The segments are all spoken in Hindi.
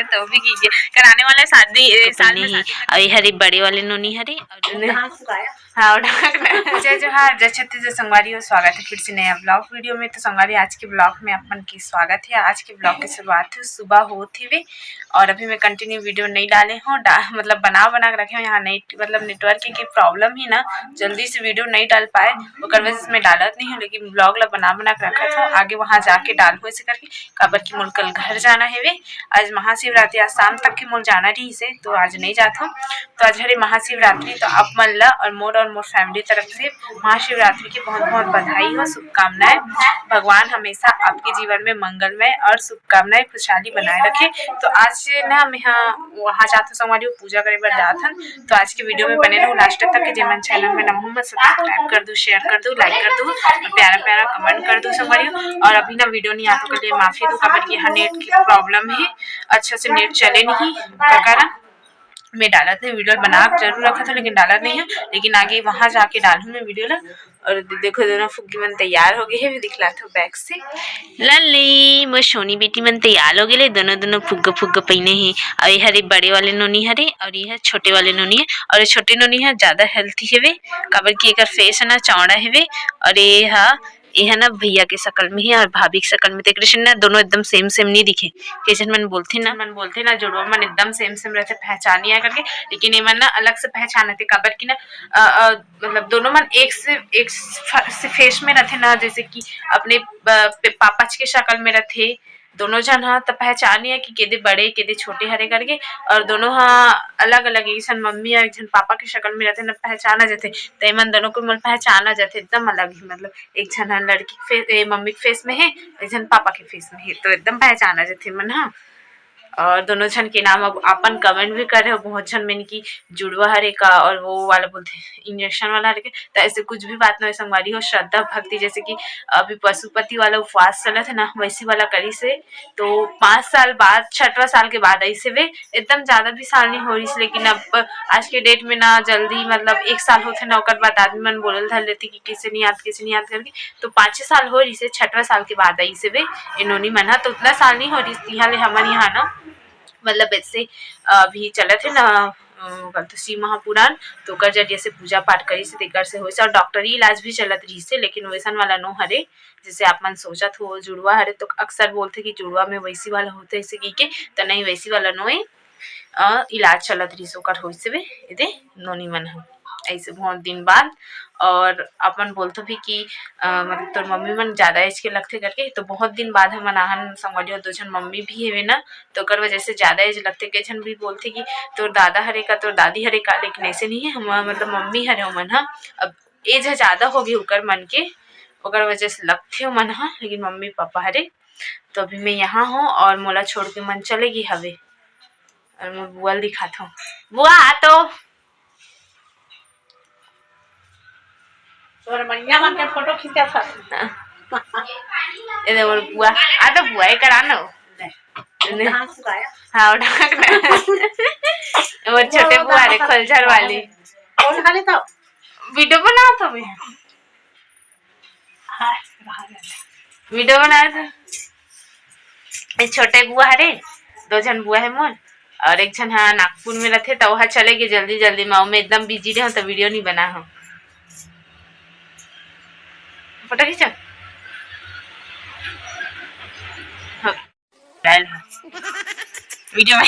तो भी कीजिए कराने वाले शादी साल में ही अभी हरी बड़े वाले नोनी हरी हाँ जय जोहार जय छत्तीसगढ़ संगवारी हो। स्वागत है फिर से नया ब्लॉग वीडियो में। तो संगवारी आज के ब्लॉग में अपन की स्वागत है। आज के ब्लॉग की शुरुआत है सुबह होती हुई और अभी मैं कंटिन्यू वीडियो नहीं डाले हूँ मतलब बना के रखे हूँ। यहाँ नहीं मतलब नेटवर्क की प्रॉब्लम ही ना जल्दी से वीडियो नहीं डाल पाए और वजह से मैं डालत नहीं हूँ, लेकिन ब्लॉग ला बना के रखा था आगे वहाँ जाके डाल हो करके काबर की मोल कल घर जाना है वे। आज महाशिवरात्रि आज शाम तक के मोल जाना रही से तो आज नहीं जाता हूँ। तो आज हरी महाशिवरात्रि तो आप मन ला और मोर फैमिली तरफ से महाशिवरात्रि की बहुत बहुत बधाई हो, शुभकामनाएं। भगवान हमेशा आपके जीवन में मंगलमय और शुभकामनाएं खुशहाली बनाए रखे। तो आज ना मैं वहाँ जाता संगवारी पूजा करे बर जाथन। तो आज के वीडियो में बने रहो लास्ट तक के जेमन चैनल में नमो मत सब्सक्राइब कर दो, शेयर कर दो, लाइक कर दो, प्यारा प्यारा कमेंट कर दो संगवारी। और अभी ना वीडियो नहीं आता के लिए माफी दो काबर यहाँ नेट की प्रॉब्लम है, अच्छा से नेट चले नहीं कारण मैं डाला था वीडियो बना जरूर रखा था लेकिन डाला नहीं है। लेकिन आगे वहां जाके डालूं मैं वीडियो ला। और देखो दोनों फुग्गी मन तैयार हो गए है, दिखला था बैक से लल्ली मोर सोनी बेटी मन तैयार हो गए। दोनों फुग्गा पहने ही और ये हरे बड़े वाले नोनी हरे और ये छोटे वाले नोनी है। और ये छोटे नोनी है ज्यादा हेल्थी है काबर की एक फेस है ना चौड़ा है और ये है ना भैया के शकल में ही और भाभी के शकल में तो कृष्ण ना दोनों एकदम सेम नहीं दिखे। कैसे मन बोलते ना जुड़वा मन एकदम सेम रहते पहचानिया करके, लेकिन ये मन ना अलग से पहचाने थे काबर की ना मतलब दोनों मन एक से फेस में रहते ना, जैसे कि अपने पापा के शकल में रहते दोनों जन हाँ तो पहचानिए कि केदे बड़े केदे छोटे हरे करके। और दोनों हाँ अलग अलग एक जन मम्मी और एक जन पापा के शक्ल में रहते ना पहचाना जाते। तो मन दोनों को पहचाना जाते एकदम अलग ही, मतलब एक जन लड़की के मम्मी के फेस में है, एक जन पापा के फेस में है तो एकदम पहचाना जाते मन हाँ। और दोनों जन के नाम अब अपन कमेंट भी कर रहे हो बहुत जन मैंने की जुड़वा हरे का और वो वाला बोलते इंजेक्शन वाला हरे के। तो ऐसे कुछ भी बात नहीं संगवारी हो, श्रद्धा भक्ति जैसे कि अभी पशुपति वाला उपवास चला था ना वैसी वाला करी से। तो 5 साल बाद 6वां साल के बाद ऐसे वे एकदम ज्यादा भी साल नहीं हो रही, लेकिन अब आज के डेट में ना जल्दी मतलब 1 साल होते ना और बाद आदमी मन बोलल धर लेते कि कैसे नहीं याद करके। तो 5 साल हो रही से 6वां साल के बाद ऐसे वे इन्होंने मना तो उतना साल नहीं हो रही यहाँ हमारे यहाँ ना मतलब ऐसे अभी चले थे ना शिव महापुराण तो कर जरिए से पूजा पाठ करी से देकर से हो और डॉक्टरी इलाज भी चलत रही से, लेकिन वैसन वाला नो हरे जैसे आप मन सोचत हो जुड़वा हरे। तो अक्सर बोलते कि जुड़वा में वैसी वाला होते ऐसे की के तो नहीं वैसी वाला नो इलाज चलत रही सो कर हो से वे नोनी मन है ऐसे बहुत दिन बाद। और अपन बोलते भी कि मतलब तोर मम्मी मन ज्यादा एज के लगते करके तो बहुत दिन बाद हम आहन संगवारी दो जन मम्मी भी है ना तो कर वजह से ज्यादा एज लगते कई जन भी बोलते कि तोर दादा हरे का तोर दादी हरे का, लेकिन ऐसे नहीं है हम मतलब मम्मी हरे हो मन अब एज ज्यादा होगी उकर मन के ओकर वजह से लगते हो मन लेकिन मम्मी पापा हरे। तो अभी मैं यहाँ हूँ और मोला छोड़ के मन चलेगी हवे और मैं बुआ दिखाता हूँ। बुआ तो फोटो खींचा था और बुआ तो बुआ ही कराना हाँ और छोटे बुआ रे खलझर वाली तो वीडियो बनाया था मैं वीडियो बनाया था। छोटे बुआ रे 2 जन बुआ है मोर और एक जन हाँ नागपुर में रहते तो वहाँ चले गए जल्दी मैं एकदम बिजी रहे तो वीडियो नहीं बना हूँ। फोटो खींचा वीडियो में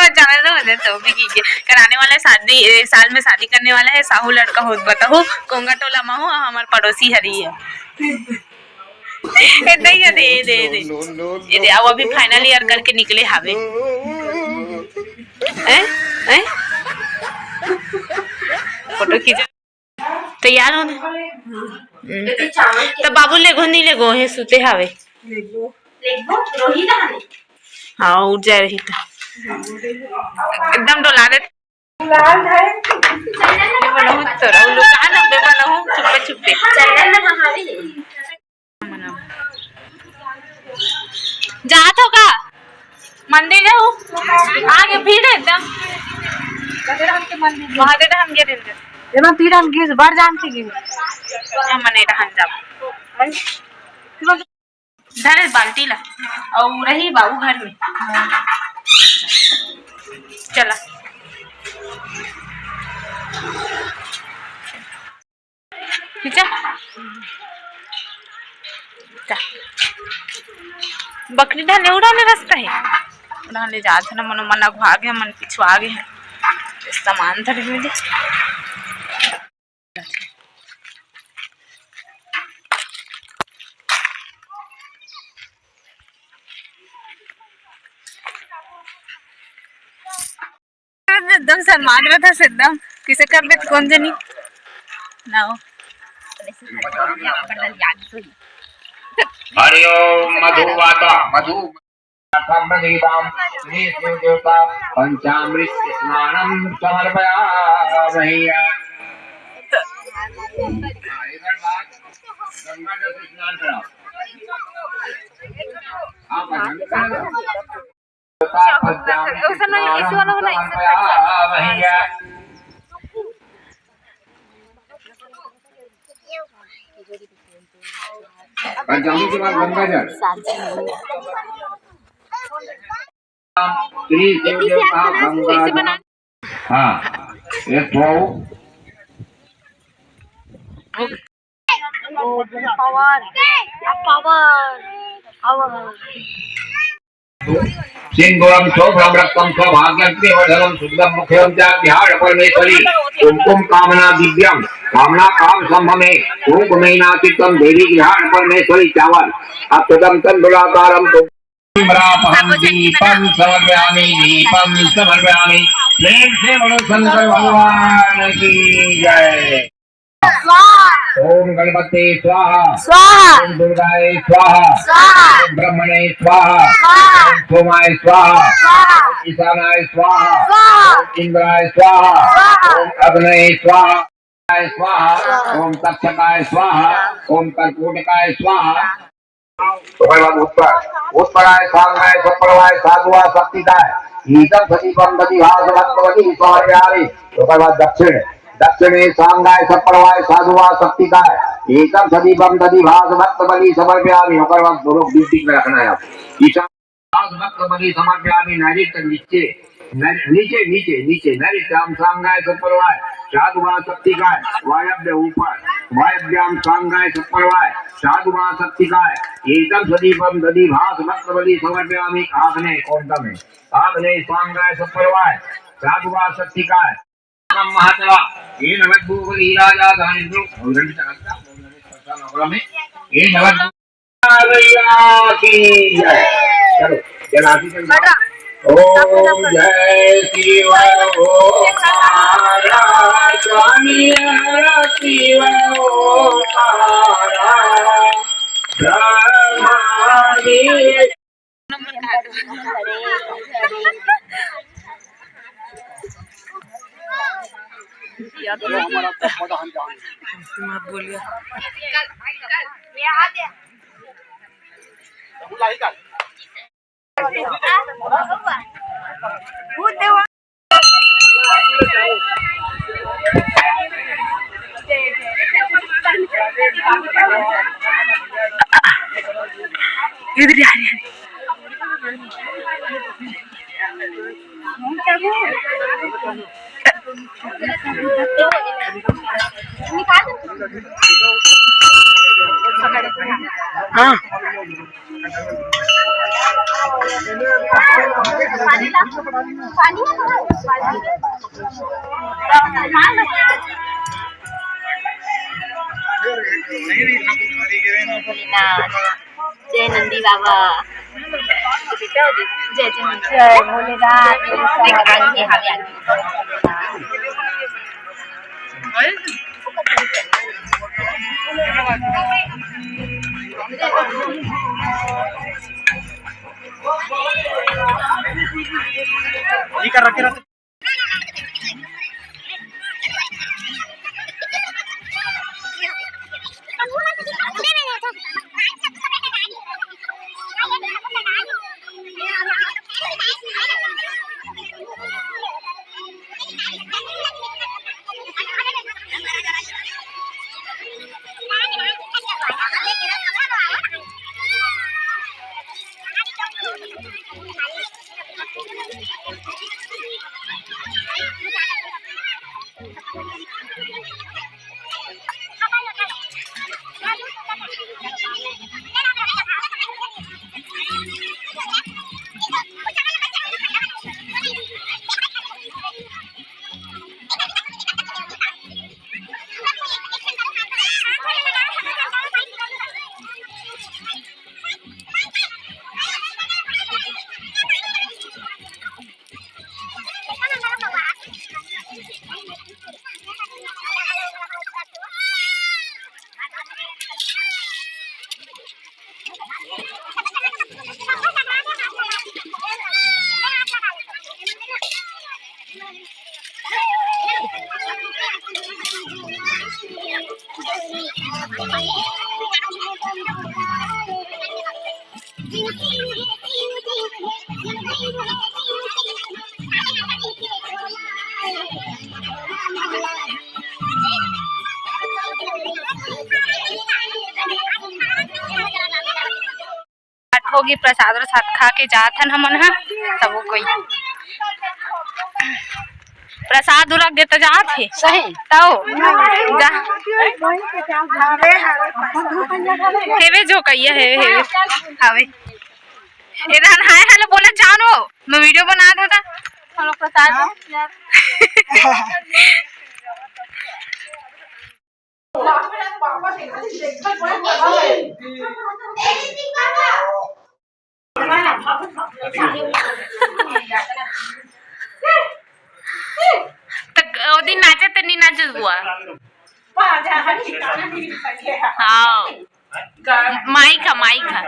चैनल तो भी कीजिए कराने वाला शादी साल में शादी करने वाला है साहू लड़का हो बताओ कोंगा टोला में हो हमारे पड़ोसी हरी है नहीं है दे अब अभी फाइनल ईयर करके निकले हावे फोटो खींचा तैयार हो तो बाबू लेगो नहीं लेगो है सुते हावे हाँ उठ जाए रही था एकदम डोला दे चुपे जात हो का मंदिर जाओ आगे भीड़ है एकदम महादेव हम गे दिन एमा तीर हम गिस बार जान के गिस हम नहीं रहन जा धरे बाल्टी ला और रही बाबू घर में। चला खींचा बकरी ढाले उड़ाने रास्ता है उड़ाने जाते ना मनो मन अगवा गया मन पिछू आ गए सामान धरे मिले। एकदम शर्मान रहा था एकदम किसे कर दे कौन जनी ना हो। हरि ओम मधुवाता मधु ब्रह्मदेवां देवता पंचामृत स्नानं समर्पयामि। गंगा जल से स्नान कराओ। पंचामृत के बाद गंगा जल हाँ एक सिंगोरम शोभ्रम रक्तम सौभाग्यम त्रिवर्धनम शुद्धम मुख्यम ध्यान परमेश्वरी कुमकुम कामना दिव्यम कामना काम संभमे कुमकुमेनाचितम देवी ध्यान परमेश्वरी चावल अक्षतम तंदुलाकारम दीपम समर्पयामि प्रेम से बोलो शंकर भगवान की जय। ओम गणपते स्वाहा स्वाहा ओम दुर्गाय स्वाहा स्वाहा ओम ब्रह्मणे स्वाहा ओम सोमाय स्वाहा ओम ईशानाय स्वाहा ओम इंद्राय स्वाहा ओम अग्नये स्वाहा ओम तक्षकाय स्वाहा ओम कर्कटकाय स्वाहा। उत्तराय सांगाय सप्रवाय साधुआ शक्तिकाय ईदम सदीपम दधिभास भक्तवती स्वाहायामि। दक्षिण दक्षिणे सांगाय सप्रवाय साधुआ शक्तिकाय एकम सदीपम दधिभास भक्तवती समर्पयामि। दोनों बीच में रखना है। ईशान भक्तवती समर्पयामि। नैऋत्य नीचे नीचे नीचे नीचे नैऋत्याम सांगाय सप्रवाय साधुआ शक्तिकाय वायव्य ऊपर वायव्याम सांगाय सप्रवाय साधुआ शक्तिकाय एकदम सदीपम दधिभास भक्तवती समर्पयामि। आग्नेय कौंतम है आग्नेय सांगाय सप्रवाय साधुआ शक्तिकाय महातला ये नवद्भूपति राजा धानिन्द्रो भोजन चकत्ता में ये नवद्भूपति की जय। चलो जलाती चल ओम जय शिव ओम स्वामी शिव बोलिए इधर आ रही हाँ जय नंदी बाबा जय जय भोलेनाथ रखे रहते होगी प्रसाद और साथ खा के जात हन हमन हा तब कोई प्रसाद रख देता जात है सही तो जा हेवे जो कहिए हेवे हावे इधर हाय हेलो बोला जानो मैं वीडियो बना दो था हम लोग प्रसाद दिन नाचत नहीं नाचत हुआ हाँ माइक है